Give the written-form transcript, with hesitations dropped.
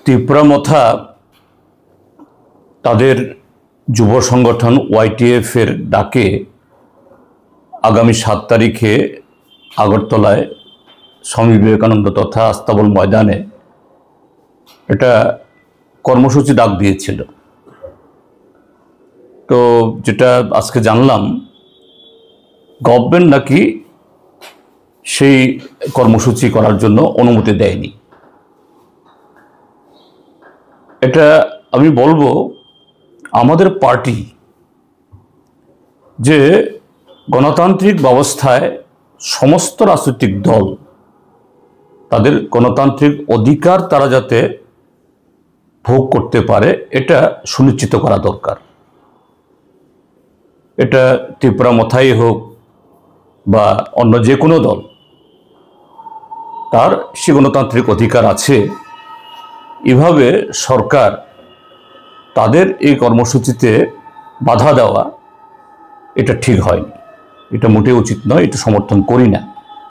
তিপ্রামথা তাদের যুব সংগঠন ওয়াইটিএফ এর ডাকে আগামী 7 তারিখে আগরতলায় স্বামী বিবেকানন্দ তথা আস্তাবল ময়দানে এটা কর্মসূচি ডাক দিয়েছিল। তো যেটা আজকে জানলাম, গভর্নমেন্ট নাকি সেই কর্মসূচি করার জন্য অনুমতি দেয়নি। এটা আমি বলবো, আমাদের পার্টি যে গণতান্ত্রিক ব্যবস্থায় সমস্ত রাজনৈতিক দল তাদের গণতান্ত্রিক অধিকার তারা যাতে ভোগ করতে পারে এটা সুনিশ্চিত করা দরকার। এটা তিপ্রামথাই হোক বা অন্য যে কোনো দল, তার সে গণতান্ত্রিক অধিকার আছে। এভাবে সরকার তাদের এই কর্মসূচিতে বাধা দেওয়া এটা ঠিক হয়নি, এটা মোটেই উচিত নয়, এটা সমর্থন করি না।